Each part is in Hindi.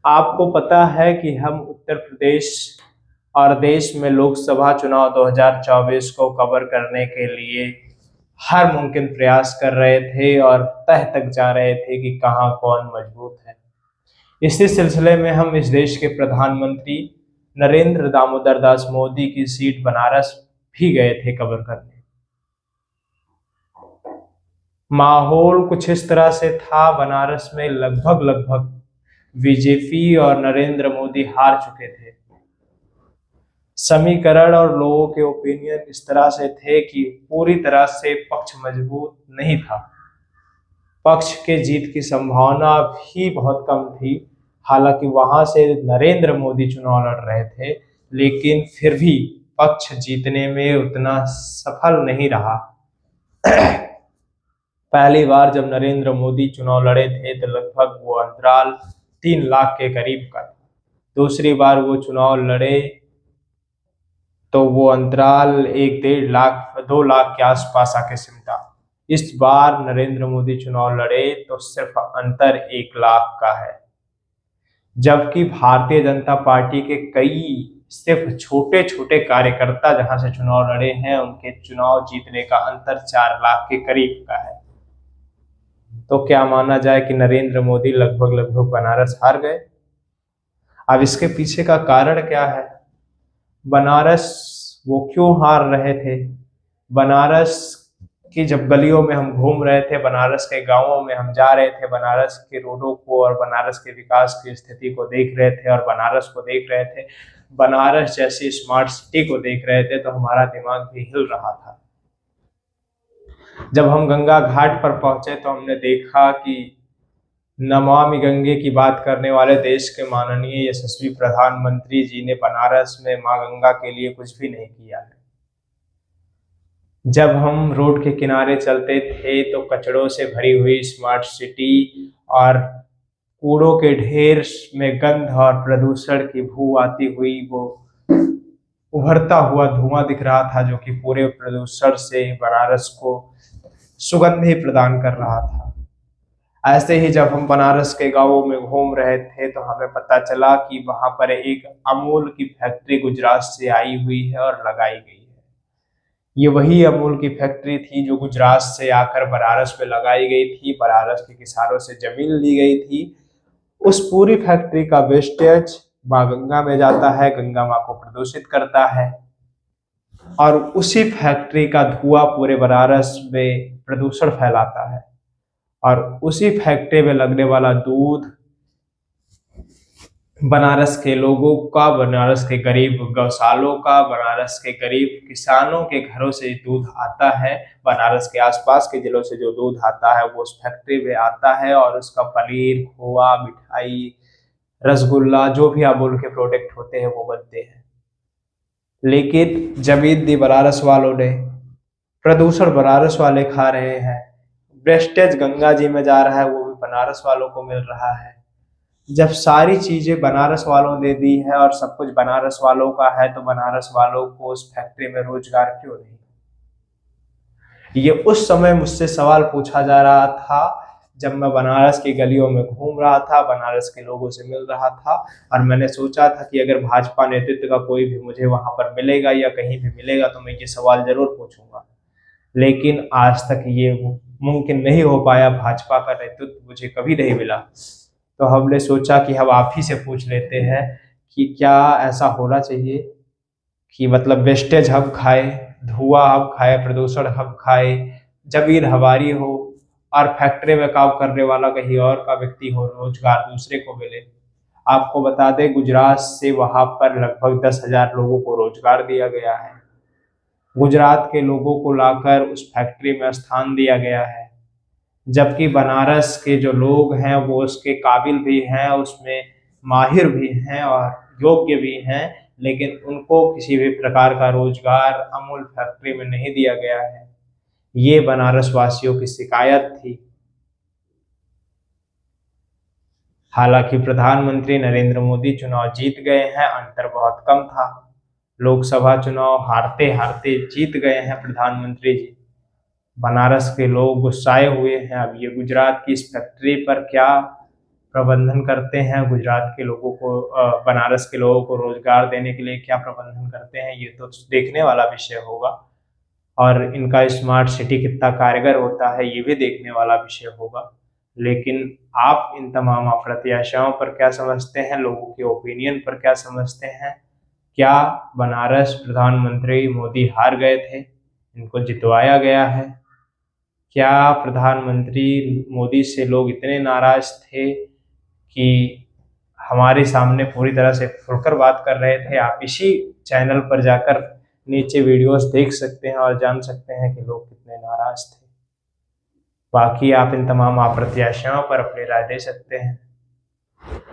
आपको पता है कि हम उत्तर प्रदेश और देश में लोकसभा चुनाव 2024 को कवर करने के लिए हर मुमकिन प्रयास कर रहे थे और तह तक जा रहे थे कि कहां कौन मजबूत है। इसी सिलसिले में हम इस देश के प्रधानमंत्री नरेंद्र दामोदर दास मोदी की सीट बनारस भी गए थे कवर करने। माहौल कुछ इस तरह से था, बनारस में लगभग लगभग बीजेपी और नरेंद्र मोदी हार चुके थे। समीकरण और लोगों के ओपिनियन इस तरह से थे कि पूरी तरह से पक्ष मजबूत नहीं था। पक्ष के जीत की संभावना भी बहुत कम थी। हालांकि वहां से नरेंद्र मोदी चुनाव लड़ रहे थे, लेकिन फिर भी पक्ष जीतने में उतना सफल नहीं रहा। पहली बार जब नरेंद्र मोदी चुनाव लड़े थे तो लगभग वो अंतराल 3 लाख के करीब का था। दूसरी बार वो चुनाव लड़े तो वो अंतराल 1-1.5 लाख 2 लाख के आसपास आके सिमटा। इस बार नरेंद्र मोदी चुनाव लड़े तो सिर्फ अंतर 1 लाख का है, जबकि भारतीय जनता पार्टी के कई सिर्फ छोटे छोटे कार्यकर्ता जहां से चुनाव लड़े हैं, उनके चुनाव जीतने का अंतर 4 लाख के करीब का है। तो क्या माना जाए कि नरेंद्र मोदी लगभग लगभग बनारस हार गए? अब इसके पीछे का कारण क्या है? बनारस वो क्यों हार रहे थे? बनारस की जब गलियों में हम घूम रहे थे, बनारस के गांवों में हम जा रहे थे, बनारस के रोडों को और बनारस के विकास की स्थिति को देख रहे थे और बनारस को देख रहे थे, बनारस जैसी स्मार्ट सिटी को देख रहे थे, तो हमारा दिमाग भी हिल रहा था। जब हम गंगा घाट पर पहुंचे तो हमने देखा कि नमामि गंगे की बात करने वाले देश के माननीय यशस्वी प्रधानमंत्री जी ने बनारस में मां गंगा के लिए कुछ भी नहीं किया है। जब हम रोड के किनारे चलते थे तो कचड़ों से भरी हुई स्मार्ट सिटी और कूड़ों के ढेर में गंध और प्रदूषण की बू आती हुई वो उभरता हुआ धुआं दिख रहा था, जो कि पूरे प्रदूषण से बनारस को सुगंधि प्रदान कर रहा था। ऐसे ही जब हम बनारस के गांवों में घूम रहे थे तो हमें पता चला कि वहां पर एक अमूल की फैक्ट्री गुजरात से आई हुई है और लगाई गई है। ये वही अमूल की फैक्ट्री थी जो गुजरात से आकर बनारस में लगाई गई थी, बनारस के किसानों से जमीन ली गई थी। उस पूरी फैक्ट्री का वेस्टेज मां गंगा में जाता है, गंगा मां को प्रदूषित करता है और उसी फैक्ट्री का धुआं पूरे बनारस में प्रदूषण फैलाता है। और उसी फैक्ट्री में लगने वाला दूध बनारस के लोगों का, बनारस के गरीब गौशालों का, बनारस के गरीब किसानों के घरों से दूध आता है। बनारस के आसपास के जिलों से जो दूध आता है वो उस फैक्ट्री में आता है और उसका पनीर, खोआ, मिठाई, रसगुल्ला, जो भी अमूल के प्रोडक्ट होते हैं वो बनते हैं। लेकिन जमीन दी बनारस वालों ने, प्रदूषण बनारस वाले खा रहे हैं, वेस्टेज गंगा जी में जा रहा है वो भी बनारस वालों को मिल रहा है। जब सारी चीजें बनारस वालों ने दी है और सब कुछ बनारस वालों का है, तो बनारस वालों को उस फैक्ट्री में रोजगार क्यों नहीं? ये उस समय मुझसे सवाल पूछा जा रहा था जब मैं बनारस की गलियों में घूम रहा था, बनारस के लोगों से मिल रहा था और मैंने सोचा था कि अगर भाजपा नेतृत्व का कोई भी मुझे वहां पर मिलेगा या कहीं भी मिलेगा तो मैं ये सवाल जरूर पूछूंगा। लेकिन आज तक ये मुमकिन नहीं हो पाया, भाजपा का नेतृत्व मुझे कभी नहीं मिला। तो हमने सोचा कि हम आप ही से पूछ लेते हैं कि क्या ऐसा होना चाहिए कि मतलब वेस्टेज हम खाए, धुआं हम खाए, प्रदूषण हम खाए, जमीन हमारी हो और फैक्ट्री में काम करने वाला कहीं और का व्यक्ति हो, रोजगार दूसरे को मिले। आपको बता दें, गुजरात से वहां पर लगभग 10,000 लोगों को रोजगार दिया गया है। गुजरात के लोगों को लाकर उस फैक्ट्री में स्थान दिया गया है, जबकि बनारस के जो लोग हैं वो उसके काबिल भी हैं, उसमें माहिर भी हैं और योग्य भी हैं, लेकिन उनको किसी भी प्रकार का रोजगार अमूल फैक्ट्री में नहीं दिया गया है। ये बनारस वासियों की शिकायत थी। हालांकि प्रधानमंत्री नरेंद्र मोदी चुनाव जीत गए हैं, अंतर बहुत कम था। लोकसभा चुनाव हारते हारते जीत गए हैं प्रधानमंत्री जी। बनारस के लोग गुस्साए हुए हैं। अब ये गुजरात की इस फैक्ट्री पर क्या प्रबंधन करते हैं, गुजरात के लोगों को बनारस के लोगों को रोजगार देने के लिए क्या प्रबंधन करते हैं, ये तो देखने वाला विषय होगा। और इनका स्मार्ट सिटी कितना कारगर होता है ये भी देखने वाला विषय होगा। लेकिन आप इन तमाम अप्रत्याशाओं पर क्या समझते हैं, लोगों के ओपिनियन पर क्या समझते हैं? क्या बनारस प्रधानमंत्री मोदी हार गए थे, इनको जितवाया गया है? क्या प्रधानमंत्री मोदी से लोग इतने नाराज थे कि हमारे सामने पूरी तरह से खुलकर बात कर रहे थे? आप इसी चैनल पर जाकर नीचे वीडियोस देख सकते हैं और जान सकते हैं कि लोग कितने नाराज थे। बाकी आप इन तमाम अप्रत्याशाओं पर अपनी राय दे सकते हैं।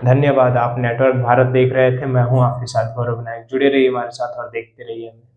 धन्यवाद। आप नेटवर्क भारत देख रहे थे। मैं हूं आपके साथ गौरव नायक। जुड़े रहिए हमारे साथ और देखते रहिए हमें।